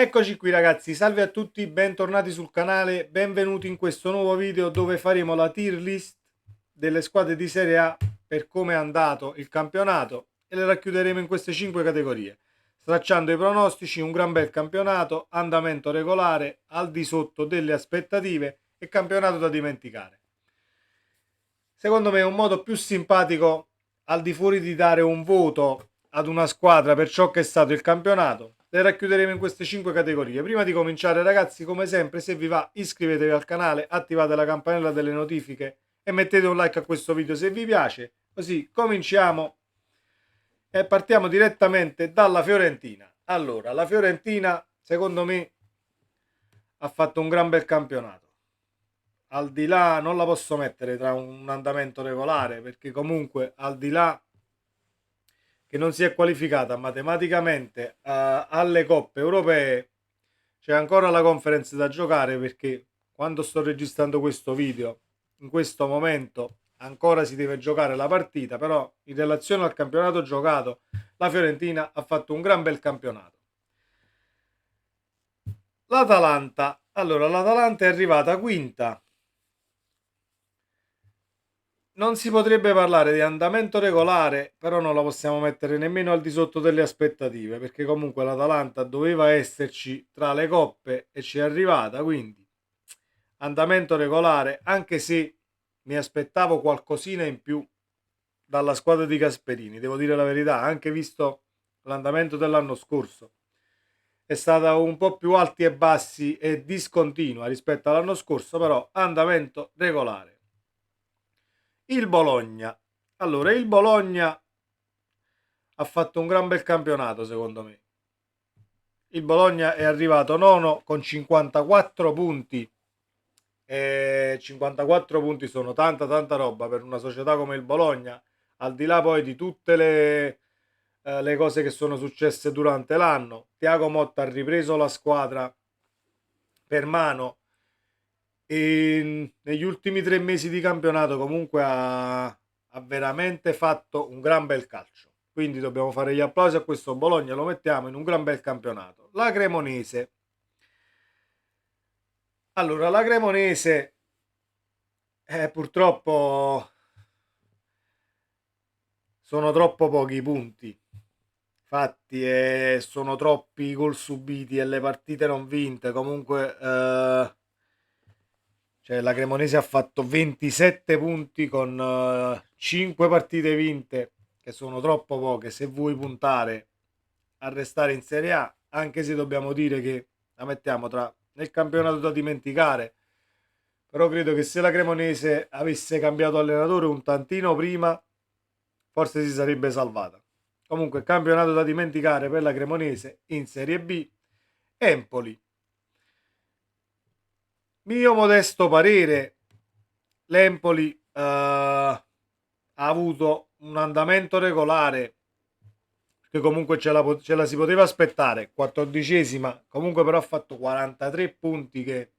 Eccoci qui ragazzi, salve a tutti, bentornati sul canale, benvenuti in questo nuovo video dove faremo la tier list delle squadre di Serie A per come è andato il campionato e le racchiuderemo in queste 5 categorie, stracciando i pronostici, un gran bel campionato, andamento regolare, al di sotto delle aspettative e campionato da dimenticare. Secondo me è un modo più simpatico, al di fuori di dare un voto ad una squadra per ciò che è stato il campionato, le racchiuderemo in queste 5 categorie. Prima di cominciare ragazzi, come sempre, se vi va iscrivetevi al canale, attivate la campanella delle notifiche e mettete un like a questo video se vi piace. Così cominciamo e partiamo direttamente dalla Fiorentina. Allora, la Fiorentina secondo me ha fatto un gran bel campionato. Al di là, non la posso mettere tra un andamento regolare perché comunque al di là che non si è qualificata matematicamente alle coppe europee, c'è ancora la conference da giocare perché quando sto registrando questo video, in questo momento ancora si deve giocare la partita, però in relazione al campionato giocato, la Fiorentina ha fatto un gran bel campionato. L'Atalanta è arrivata quinta. Non si potrebbe parlare di andamento regolare, però non la possiamo mettere nemmeno al di sotto delle aspettative, perché comunque l'Atalanta doveva esserci tra le coppe e ci è arrivata, quindi andamento regolare, anche se mi aspettavo qualcosina in più dalla squadra di Gasperini, devo dire la verità, anche visto l'andamento dell'anno scorso. È stata un po' più alti e bassi e discontinua rispetto all'anno scorso, però andamento regolare. Il Bologna. Allora, il Bologna ha fatto un gran bel campionato, secondo me. Il Bologna è arrivato nono con 54 punti. E 54 punti sono tanta roba per una società come il Bologna, al di là poi di tutte le cose che sono successe durante l'anno. Thiago Motta ha ripreso la squadra per mano e negli ultimi 3 mesi di campionato comunque ha veramente fatto un gran bel calcio. Quindi dobbiamo fare gli applausi a questo Bologna, lo mettiamo in un gran bel campionato. La Cremonese. Allora, la Cremonese purtroppo sono troppo pochi i punti fatti e sono troppi i gol subiti e le partite non vinte. Comunque cioè, la Cremonese ha fatto 27 punti con 5 partite vinte, che sono troppo poche se vuoi puntare a restare in Serie A, anche se dobbiamo dire che la mettiamo tra nel campionato da dimenticare. Però credo che se la Cremonese avesse cambiato allenatore un tantino prima, forse si sarebbe salvata. Comunque, campionato da dimenticare per la Cremonese in Serie B. Empoli. Mio modesto parere, l'Empoli ha avuto un andamento regolare che comunque ce la si poteva aspettare, 14esima, comunque però ha fatto 43 punti che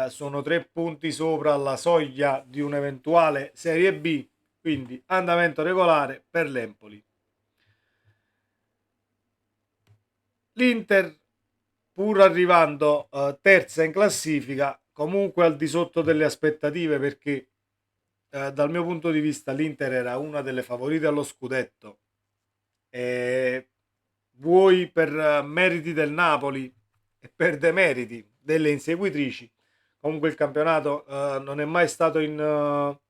sono 3 punti sopra la soglia di un'eventuale Serie B, quindi andamento regolare per l'Empoli. L'Inter, pur arrivando terza in classifica, comunque al di sotto delle aspettative perché dal mio punto di vista l'Inter era una delle favorite allo scudetto. E vuoi per meriti del Napoli e per demeriti delle inseguitrici, comunque il campionato non è mai stato un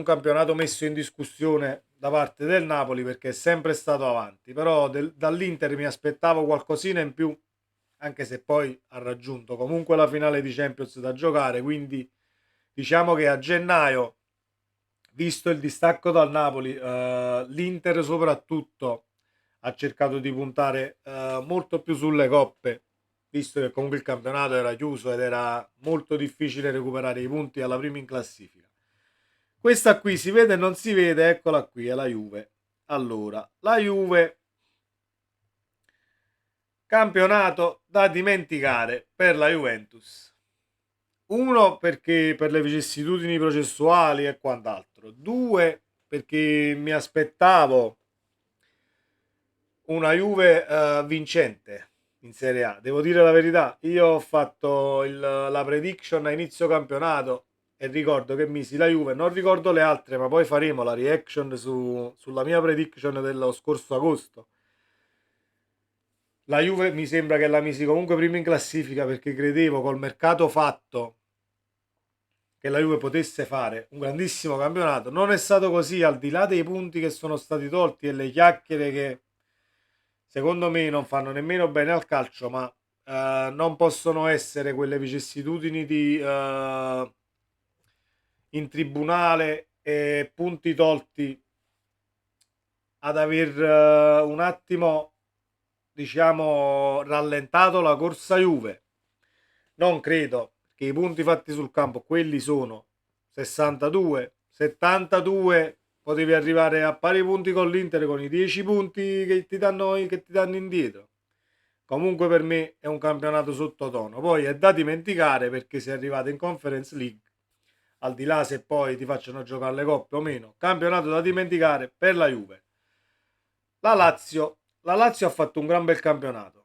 campionato messo in discussione da parte del Napoli perché è sempre stato avanti, però dall'Inter mi aspettavo qualcosina in più, anche se poi ha raggiunto comunque la finale di Champions da giocare, quindi diciamo che a gennaio, visto il distacco dal Napoli, l'Inter soprattutto ha cercato di puntare molto più sulle coppe, visto che comunque il campionato era chiuso ed era molto difficile recuperare i punti alla prima in classifica. Questa qui si vede e non si vede, eccola qui, è la Juve. Allora, la Juve, campionato da dimenticare per la Juventus. Uno, perché per le vicissitudini processuali e quant'altro. Due, perché mi aspettavo una Juve vincente in Serie A. Devo dire la verità, io ho fatto la prediction a inizio campionato e ricordo che misi la Juve, non ricordo le altre, ma poi faremo la reaction sulla mia prediction dello scorso agosto. La Juve mi sembra che la misi comunque prima in classifica perché credevo col mercato fatto che la Juve potesse fare un grandissimo campionato. Non è stato così, al di là dei punti che sono stati tolti e le chiacchiere che secondo me non fanno nemmeno bene al calcio, ma non possono essere quelle vicissitudini in tribunale e punti tolti ad aver un attimo, diciamo, rallentato la corsa Juve. Non credo che i punti fatti sul campo, quelli sono 62, 72, potevi arrivare a pari punti con l'Inter con i 10 punti che ti danno indietro. Comunque per me è un campionato sottotono. Poi è da dimenticare perché si è arrivato in Conference League, al di là se poi ti facciano giocare le coppe o meno, campionato da dimenticare per la Juve. La Lazio ha fatto un gran bel campionato.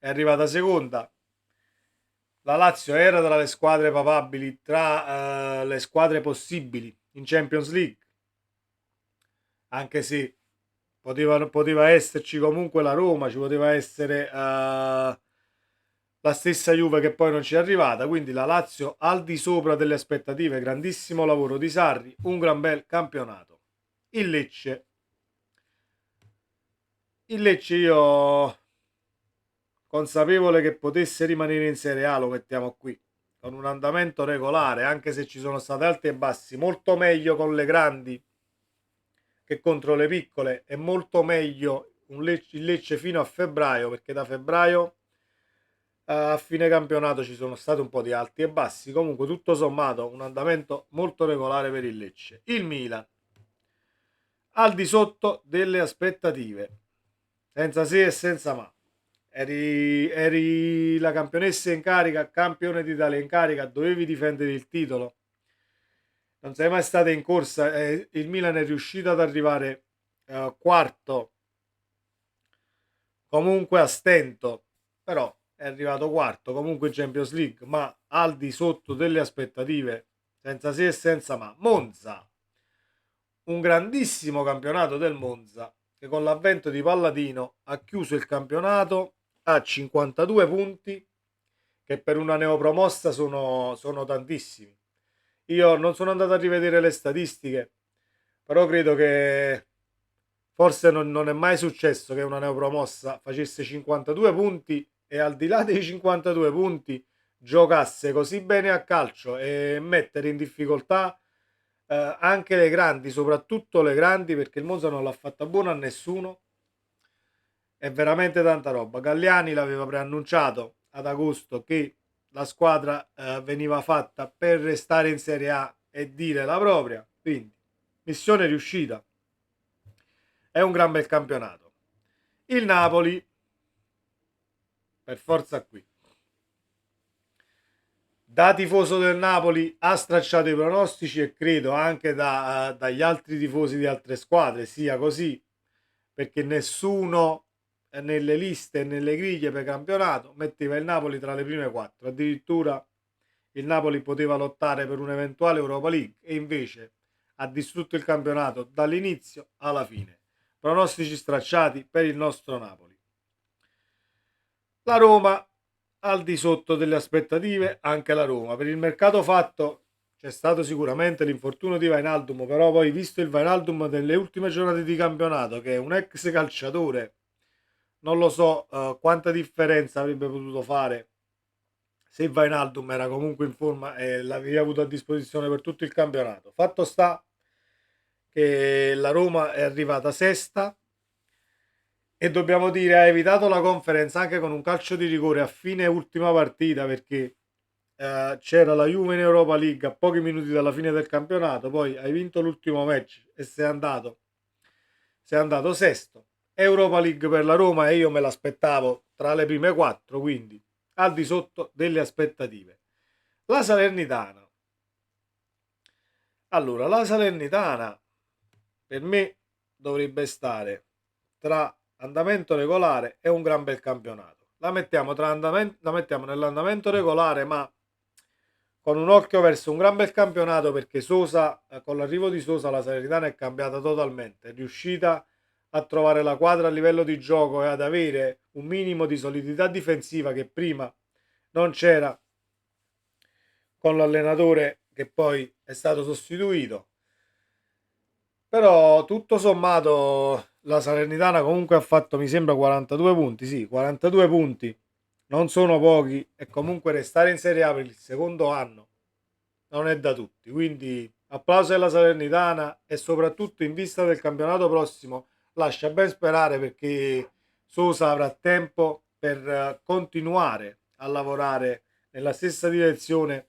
È arrivata seconda. La Lazio era tra le squadre papabili, tra le squadre possibili in Champions League, anche se poteva esserci comunque la Roma, ci poteva essere la stessa Juve che poi non ci è arrivata, quindi la Lazio al di sopra delle aspettative, grandissimo lavoro di Sarri, un gran bel campionato. Il Lecce, il Lecce io consapevole che potesse rimanere in Serie A, lo mettiamo qui, con un andamento regolare, anche se ci sono stati alti e bassi, molto meglio con le grandi che contro le piccole, è molto meglio il Lecce fino a febbraio, perché da febbraio a fine campionato ci sono stati un po' di alti e bassi, comunque tutto sommato un andamento molto regolare per il Lecce. Il Milan, al di sotto delle aspettative, senza se e senza ma. Eri la campionessa in carica, campione d'Italia in carica, dovevi difendere il titolo. Non sei mai stata in corsa. Il Milan è riuscito ad arrivare quarto, comunque a stento, però è arrivato quarto, comunque in Champions League, ma al di sotto delle aspettative, senza se e senza ma. Monza, un grandissimo campionato del Monza, che con l'avvento di Palladino ha chiuso il campionato a 52 punti, che per una neopromossa sono tantissimi. Io non sono andato a rivedere le statistiche, però credo che forse non è mai successo che una neopromossa facesse 52 punti e al di là dei 52 punti giocasse così bene a calcio e mettere in difficoltà anche le grandi, soprattutto le grandi, perché il Monza non l'ha fatta buona a nessuno. È veramente tanta roba. Galliani l'aveva preannunciato ad agosto che la squadra veniva fatta per restare in Serie A e dire la propria, quindi missione riuscita. È un gran bel campionato. Il Napoli, per forza qui, da tifoso del Napoli ha stracciato i pronostici e credo anche dagli altri tifosi di altre squadre sia così, perché nessuno nelle liste e nelle griglie per campionato metteva il Napoli tra le prime quattro. Addirittura il Napoli poteva lottare per un'eventuale Europa League e invece ha distrutto il campionato dall'inizio alla fine. Pronostici stracciati per il nostro Napoli. La Roma al di sotto delle aspettative, anche la Roma. Per il mercato fatto c'è stato sicuramente l'infortunio di Wijnaldum, però poi visto il Wijnaldum delle ultime giornate di campionato, che è un ex calciatore, non lo so quanta differenza avrebbe potuto fare se Wijnaldum era comunque in forma e l'avevi avuto a disposizione per tutto il campionato. Fatto sta che la Roma è arrivata sesta e dobbiamo dire ha evitato la conference anche con un calcio di rigore a fine ultima partita perché c'era la Juve in Europa League a pochi minuti dalla fine del campionato, poi hai vinto l'ultimo match e sei andato sesto. Europa League per la Roma e io me l'aspettavo tra le prime quattro, quindi al di sotto delle aspettative. La Salernitana. Allora, la Salernitana per me dovrebbe stare tra andamento regolare e un gran bel campionato. La mettiamo, la mettiamo nell'andamento regolare, ma con un occhio verso un gran bel campionato, perché Sosa, con l'arrivo di Sosa la Salernitana è cambiata totalmente, è riuscita a trovare la quadra a livello di gioco e ad avere un minimo di solidità difensiva che prima non c'era con l'allenatore che poi è stato sostituito. Però tutto sommato la Salernitana comunque ha fatto, mi sembra, 42 punti. Sì, 42 punti non sono pochi, e comunque restare in Serie A per il secondo anno non è da tutti. Quindi applauso alla Salernitana, e soprattutto in vista del campionato prossimo lascia ben sperare, perché Sosa avrà tempo per continuare a lavorare nella stessa direzione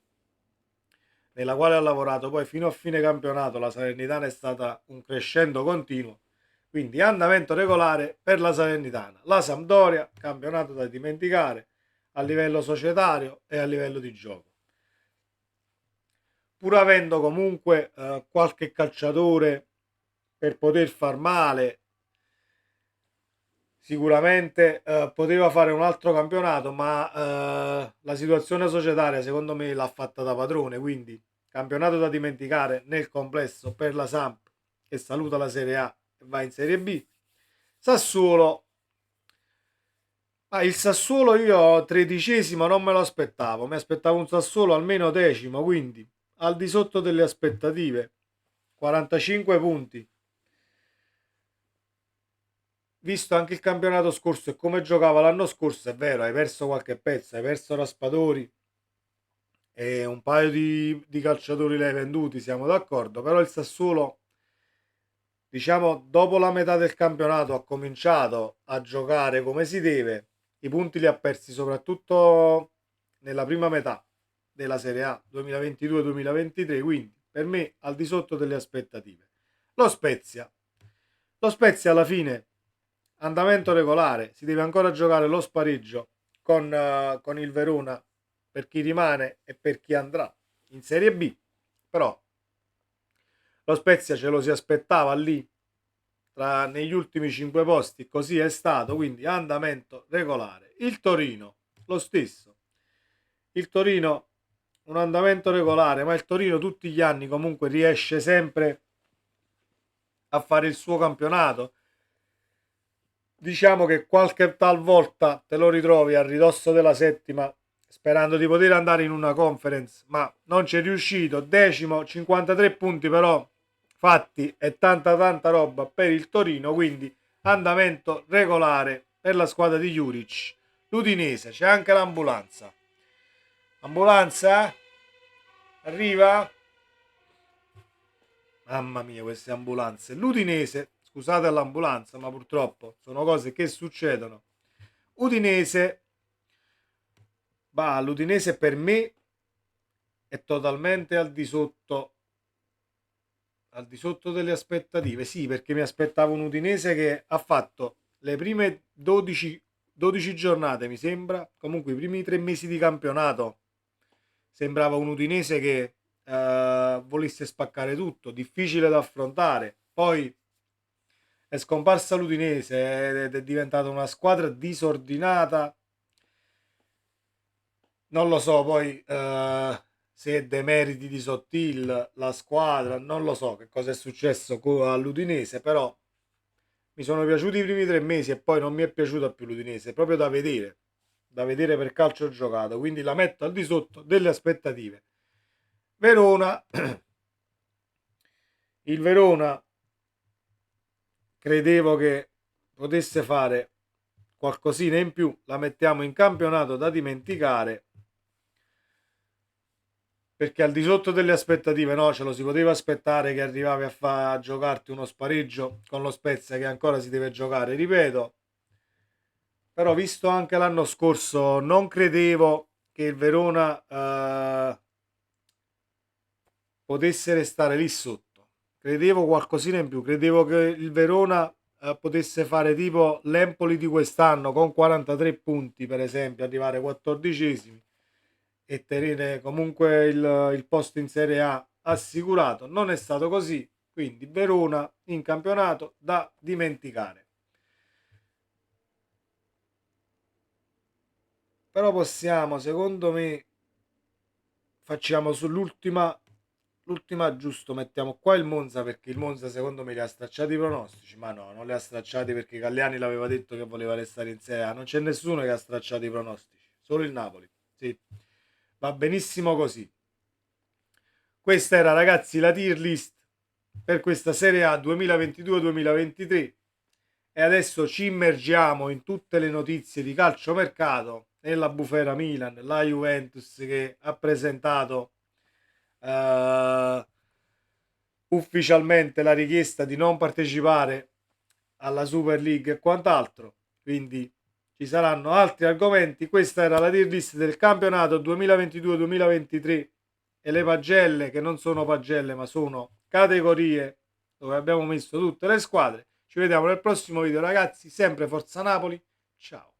nella quale ha lavorato poi fino a fine campionato. La Salernitana è stata un crescendo continuo, quindi andamento regolare per la Salernitana. La Sampdoria, campionato da dimenticare a livello societario e a livello di gioco, pur avendo comunque qualche calciatore per poter far male. Sicuramente poteva fare un altro campionato, ma la situazione societaria secondo me l'ha fatta da padrone, quindi campionato da dimenticare nel complesso per la Samp, che saluta la Serie A e va in Serie B. Sassuolo, il Sassuolo io tredicesimo non me lo aspettavo, mi aspettavo un Sassuolo almeno decimo, quindi al di sotto delle aspettative. 45 punti, visto anche il campionato scorso e come giocava l'anno scorso. È vero, hai perso qualche pezzo, hai perso Raspadori e un paio di calciatori l'hai venduti, siamo d'accordo, però il Sassuolo, diciamo, dopo la metà del campionato ha cominciato a giocare come si deve. I punti li ha persi soprattutto nella prima metà della Serie A 2022-2023, quindi per me al di sotto delle aspettative. Lo Spezia. Lo Spezia alla fine, andamento regolare, si deve ancora giocare lo spareggio con il Verona per chi rimane e per chi andrà in Serie B, però lo Spezia ce lo si aspettava lì negli ultimi 5 posti, così è stato, quindi andamento regolare. Il Torino, lo stesso. Il Torino, un andamento regolare, ma il Torino tutti gli anni comunque riesce sempre a fare il suo campionato. Diciamo che qualche talvolta te lo ritrovi a ridosso della settima, sperando di poter andare in una conference, ma non ci è riuscito. Decimo, 53 punti però fatti, e tanta roba per il Torino, quindi andamento regolare per la squadra di Juric. L'Udinese, c'è anche l'ambulanza. Ambulanza? Arriva? Mamma mia, queste ambulanze. L'Udinese, scusate l'ambulanza, ma purtroppo sono cose che succedono. Udinese, l'Udinese per me è totalmente al di sotto delle aspettative. Sì, perché mi aspettavo un Udinese che ha fatto le prime 12 giornate, mi sembra, comunque i primi 3 mesi di campionato, sembrava un Udinese che volesse spaccare tutto, difficile da affrontare. Poi è scomparsa l'Udinese ed è diventata una squadra disordinata. Non lo so poi se è dei meriti di Sottil la squadra, non lo so che cosa è successo all'Udinese, però mi sono piaciuti i primi 3 mesi e poi non mi è piaciuta più l'Udinese, proprio da vedere per calcio giocato, quindi la metto al di sotto delle aspettative. Verona, il Verona credevo che potesse fare qualcosina in più, la mettiamo in campionato da dimenticare, perché al di sotto delle aspettative no, ce lo si poteva aspettare che arrivavi a giocarti uno spareggio con lo Spezia che ancora si deve giocare, ripeto, però visto anche l'anno scorso non credevo che il Verona potesse restare lì sotto, credevo qualcosina in più, credevo che il Verona potesse fare tipo l'Empoli di quest'anno con 43 punti per esempio, arrivare 14esimi e tenere comunque il posto in Serie A assicurato. Non è stato così, quindi Verona in campionato da dimenticare. però possiamo, secondo me, facciamo l'ultima giusto, mettiamo qua il Monza perché il Monza secondo me li ha stracciati i pronostici, ma no, non li ha stracciati perché Galliani l'aveva detto che voleva restare in Serie A, non c'è nessuno che ha stracciato i pronostici, solo il Napoli, sì, va benissimo così. Questa era ragazzi la tier list per questa Serie A 2022-2023 e adesso ci immergiamo in tutte le notizie di calciomercato nella bufera Milan, la Juventus che ha presentato eh, ufficialmente la richiesta di non partecipare alla Super League e quant'altro, quindi ci saranno altri argomenti. Questa era la tier list del campionato 2022-2023 e le pagelle che non sono pagelle ma sono categorie dove abbiamo messo tutte le squadre. Ci vediamo nel prossimo video ragazzi, sempre Forza Napoli, ciao.